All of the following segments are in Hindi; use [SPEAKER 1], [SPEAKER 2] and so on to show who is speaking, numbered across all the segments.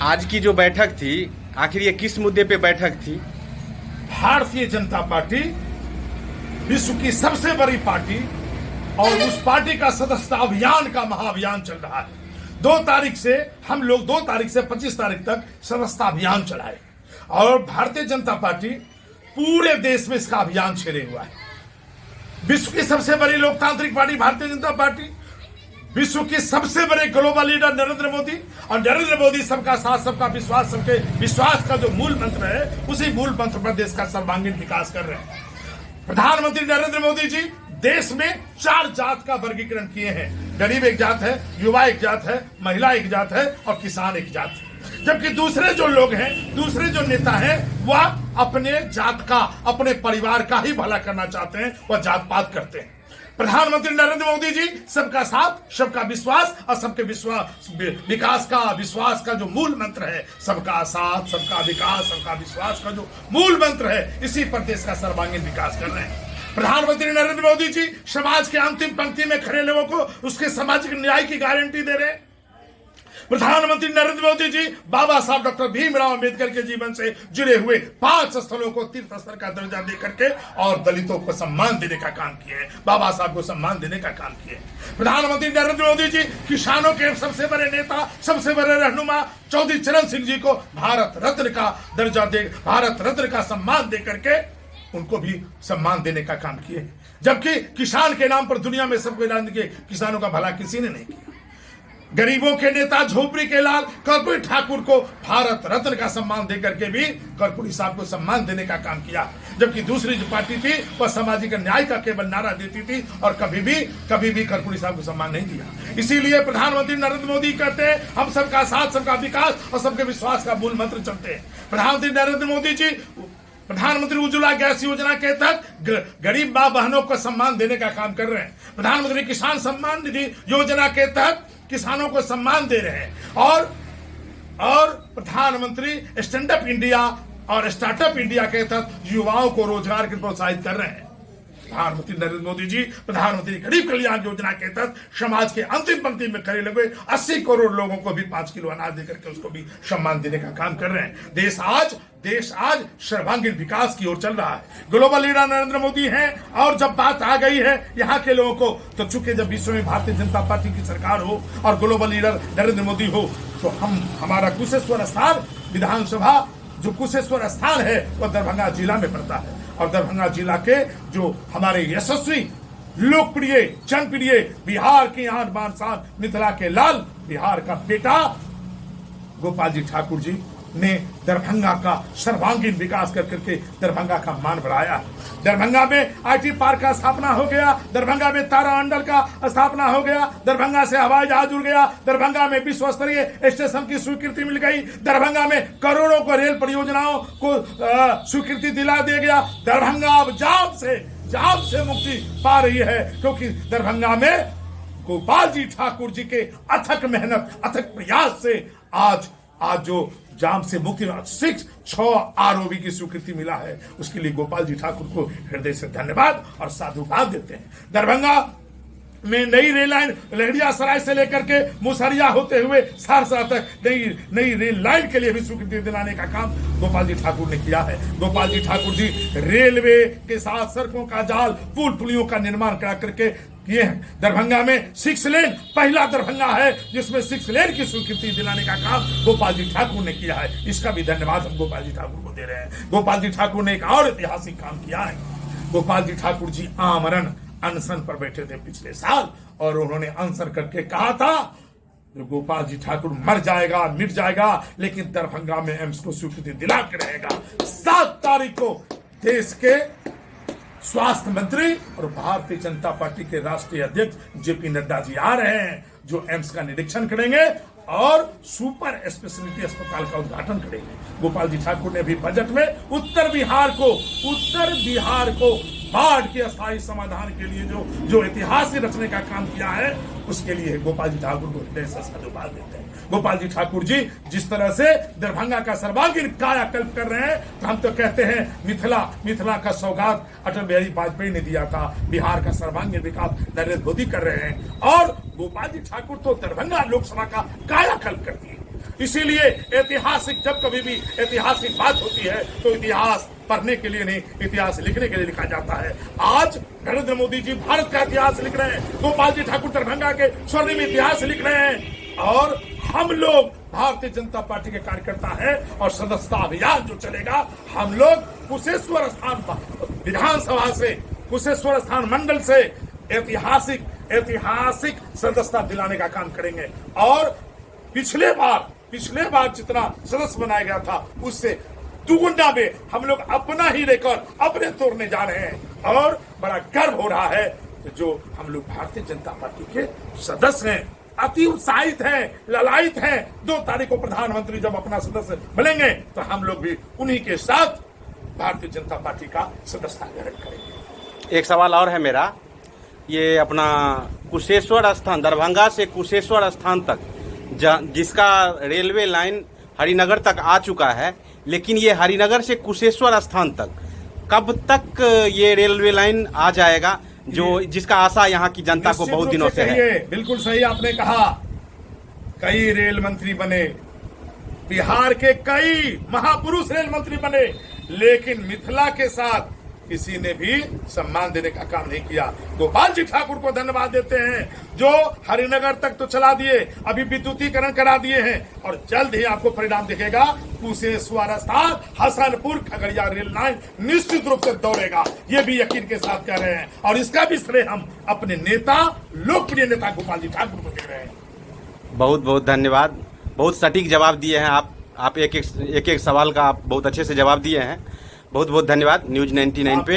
[SPEAKER 1] आज की जो बैठक थी, आखिर ये किस मुद्दे पे बैठक थी?
[SPEAKER 2] भारतीय जनता पार्टी विश्व की सबसे बड़ी पार्टी और उस पार्टी का सदस्यता अभियान का महाअभियान चल रहा है। 2 तारीख से हम लोग 2 तारीख से 25 तारीख तक सदस्यता अभियान चलाए और भारतीय जनता पार्टी पूरे देश में इसका अभियान छेड़े हुआ है। विश्व की सबसे बड़ी लोकतांत्रिक पार्टी भारतीय जनता पार्टी, विश्व के सबसे बड़े ग्लोबल लीडर नरेंद्र मोदी, और नरेंद्र मोदी सबका साथ सबका विश्वास, सबके विश्वास का जो मूल मंत्र है, उसी मूल मंत्र पर देश का सर्वांगीण विकास कर रहे हैं। प्रधानमंत्री नरेंद्र मोदी जी देश में 4 जात का वर्गीकरण किए हैं। गरीब एक जात है, युवा एक जात है, महिला एक जात है और किसान एक जात है। जबकि दूसरे जो लोग हैं, दूसरे जो नेता हैं, वह अपने जात का, अपने परिवार का ही भला करना चाहते हैं, वह जात पात करते हैं। प्रधानमंत्री नरेंद्र मोदी जी सबका साथ, सबका विश्वास और सबके विकास का, विश्वास का जो मूल मंत्र है, सबका साथ, सबका विकास, सबका विश्वास का जो मूल मंत्र है, इसी पर देश का सर्वांगीण विकास कर रहे हैं। प्रधानमंत्री नरेंद्र मोदी जी समाज के अंतिम पंक्ति में खड़े लोगों को उसके सामाजिक न्याय की गारंटी दे रहे हैं। प्रधानमंत्री नरेंद्र मोदी जी बाबा साहब डॉक्टर भीमराव अंबेडकर के जीवन से जुड़े हुए 5 स्थलों को तीर्थ स्थल का दर्जा देकर के और दलितों को सम्मान देने का काम किए, बाबा साहब को सम्मान देने का काम किए। प्रधानमंत्री नरेंद्र मोदी जी किसानों के सबसे बड़े नेता, सबसे बड़े रहनुमा चौधरी चरण सिंह जी को भारत रत्न का दर्जा दे, भारत रत्न का सम्मान दे करके उनको भी सम्मान देने का काम किए। जबकि किसान के नाम पर दुनिया में सबको ऐलान किए, किसानों का भला किसी ने नहीं किया। गरीबों के नेता झोपड़ी के लाल कर्पूरी ठाकुर को भारत रत्न का सम्मान देकर के भी कर्पूरी साहब को सम्मान देने का काम किया। जबकि दूसरी जो पार्टी थी वह सामाजिक न्याय का केवल नारा देती थी और कभी भी कर्पूरी साहब को सम्मान नहीं दिया। इसीलिए प्रधानमंत्री नरेंद्र मोदी कहते हैं हम सबका साथ, सबका विकास और सबके विश्वास का मूल मंत्र चलते हैं। प्रधानमंत्री नरेंद्र मोदी जी प्रधानमंत्री उज्ज्वला गैस योजना के तहत गरीब मां बहनों को सम्मान देने का काम कर रहे हैं। प्रधानमंत्री किसान सम्मान निधि योजना के तहत किसानों को सम्मान दे रहे हैं और प्रधानमंत्री स्टैंड अप इंडिया और स्टार्टअप इंडिया के तहत युवाओं को रोजगार के प्रोत्साहित कर रहे हैं। प्रधानमंत्री नरेंद्र मोदी जी प्रधानमंत्री गरीब कल्याण योजना के तहत समाज के अंतिम पंक्ति में खड़े लगे 80 करोड़ लोगों को भी 5 किलो अनाज देकर के उसको भी सम्मान देने का काम कर रहे हैं। देश आज सर्वांगीण विकास की ओर चल रहा है। ग्लोबल लीडर नरेंद्र मोदी हैं और जब बात आ गई है यहाँ के लोगों को, तो चूंकि जब विश्व में भारतीय जनता पार्टी की सरकार हो और ग्लोबल लीडर नरेंद्र मोदी हो, तो हमारा कुशेश्वर स्थान विधानसभा जो कुशेश्वर स्थान है वह दरभंगा जिला में पड़ता है और दरभंगा जिला के जो हमारे यशस्वी, लोकप्रिय, जनप्रिय बिहार की आन बान शान मिथिला के लाल, बिहार का बेटा गोपाल जी ठाकुर जी ने दरभंगा का सर्वांगीण विकास कर करके दरभंगा का मान बढ़ाया। दरभंगा में आईटी पार्क का स्थापना हो गया, दरभंगा में तारामंडल का स्थापना हो गया, दरभंगा से हवाई जहाज जुड़ गया, दरभंगा में विश्व स्तरीय स्टेशन की स्वीकृति मिल गई, दरभंगा में करोड़ों को रेल परियोजनाओं को स्वीकृति दिला दिया गया। दरभंगा अब जाम से मुक्ति पा रही है क्योंकि दरभंगा में गोपाल जी ठाकुर जी के अथक मेहनत, अथक प्रयास से आज जो जाम से मुक्ति 6 आरओबी की स्वीकृति मिला है, उसके लिए गोपाल जी ठाकुर को हृदय से धन्यवाद और साधुवाद देते हैं। दरभंगा में नई रेल लाइन लहरिया सराय से लेकर के मुसरिया होते हुए सहरसा तक नई रेल लाइन के लिए भी स्वीकृति दिलाने का काम गोपाल जी ठाकुर ने किया है। गोपाल जी ठाकुर जी रेलवे के साथ सड़कों का जाल, पुल पुलियों का निर्माण करा करके किए हैं। दरभंगा में 6 लेन पहला दरभंगा है जिसमें 6 लेन की स्वीकृति दिलाने का काम गोपाल जी ठाकुर ने किया है। इसका भी धन्यवाद हम गोपाल जी ठाकुर को दे रहे हैं। गोपाल जी ठाकुर ने एक और ऐतिहासिक काम किया है। गोपाल जी ठाकुर जी आमरण अनशन पर बैठे थे पिछले साल और उन्होंने अनशन करके कहा था गोपाल जी ठाकुर मर जाएगा, मिट जाएगा, लेकिन दरभंगा में एम्स को स्वीकृति दिला के रहेगा। 7 तारीख को देश के स्वास्थ्य मंत्री और भारतीय जनता पार्टी के राष्ट्रीय अध्यक्ष जेपी नड्डा जी आ रहे हैं जो एम्स का निरीक्षण करेंगे और सुपर स्पेशलिटी अस्पताल का उद्घाटन करेंगे। गोपाल जी ठाकुर ने भी बजट में उत्तर बिहार को बाढ़ के अस्थायी समाधान के लिए जो इतिहास रचने का काम किया है, उसके लिए गोपाल जी ठाकुर को हृदय से साधुवाद देते हैं। गोपाल जी ठाकुर जी जिस तरह से दरभंगा का सर्वांगीण कायाकल्प कर रहे हैं, तो हम तो कहते हैं मिथिला का सौगात अटल बिहारी वाजपेयी ने दिया था। बिहार का सर्वांगीण विकास नरेंद्र मोदी कर रहे हैं और गोपाल जी ठाकुर तो दरभंगा लोकसभा का कायाकल्प कर दिए। इसीलिए ऐतिहासिक, जब कभी भी ऐतिहासिक बात होती है तो इतिहास पढ़ने के लिए नहीं, इतिहास लिखने के लिए लिखा जाता है। आज नरेंद्र मोदी जी भारत का इतिहास लिख रहे हैं, गोपाल जी ठाकुर दरभंगा के स्वर्णिम इतिहास लिख रहे हैं, और हम लोग भारतीय जनता पार्टी के कार्यकर्ता हैं, और सदस्यता अभियान जो चलेगा, हम लोग कुशेश्वर स्थान विधानसभा से, कुशेश्वर स्थान मंडल से ऐतिहासिक सदस्यता दिलाने का काम करेंगे। और पिछले बार जितना सदस्य बनाया गया था उससे दुगुना में हम लोग अपना ही रिकॉर्ड अपने तोड़ने जा रहे हैं, और बड़ा गर्व हो रहा है कि जो हम लोग भारतीय जनता पार्टी के सदस्य हैं, अति उत्साहित हैं, ललायित हैं। 2 तारीख को प्रधानमंत्री जब अपना सदस्य बनेंगे तो हम लोग भी उन्हीं के साथ भारतीय जनता पार्टी का सदस्यता ग्रहण करेंगे।
[SPEAKER 1] एक सवाल और है मेरा, ये अपना कुशेश्वर स्थान, दरभंगा से कुशेश्वर स्थान तक जिसका रेलवे लाइन हरिनगर तक आ चुका है, लेकिन ये हरिनगर से कुशेश्वर स्थान तक कब तक ये रेलवे लाइन आ जाएगा, जो जिसका आशा यहाँ की जनता को बहुत दिनों से है?
[SPEAKER 2] बिल्कुल सही आपने कहा, कई रेल मंत्री बने, बिहार के कई महापुरुष रेल मंत्री बने, लेकिन मिथिला के साथ किसी ने भी सम्मान देने का काम नहीं किया। गोपाल जी ठाकुर को धन्यवाद देते हैं जो हरिनगर तक तो चला दिए, अभी विद्युतीकरण करा दिए हैं, और जल्द ही आपको परिणाम दिखेगा। कुशेश्वर स्थान हसनपुर खगड़िया रेल लाइन निश्चित रूप से दौड़ेगा, ये भी यकीन के साथ कह रहे हैं, और इसका भी श्रेय हम अपने नेता, लोकप्रिय नेता गोपाल जी ठाकुर को दे रहे हैं।
[SPEAKER 1] बहुत बहुत धन्यवाद, बहुत सटीक जवाब दिए हैं आप एक सवाल का आप बहुत अच्छे से जवाब दिए हैं। बहुत बहुत धन्यवाद। न्यूज़ 99 पे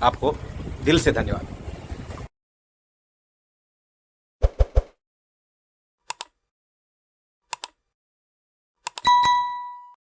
[SPEAKER 1] आपको दिल से धन्यवाद।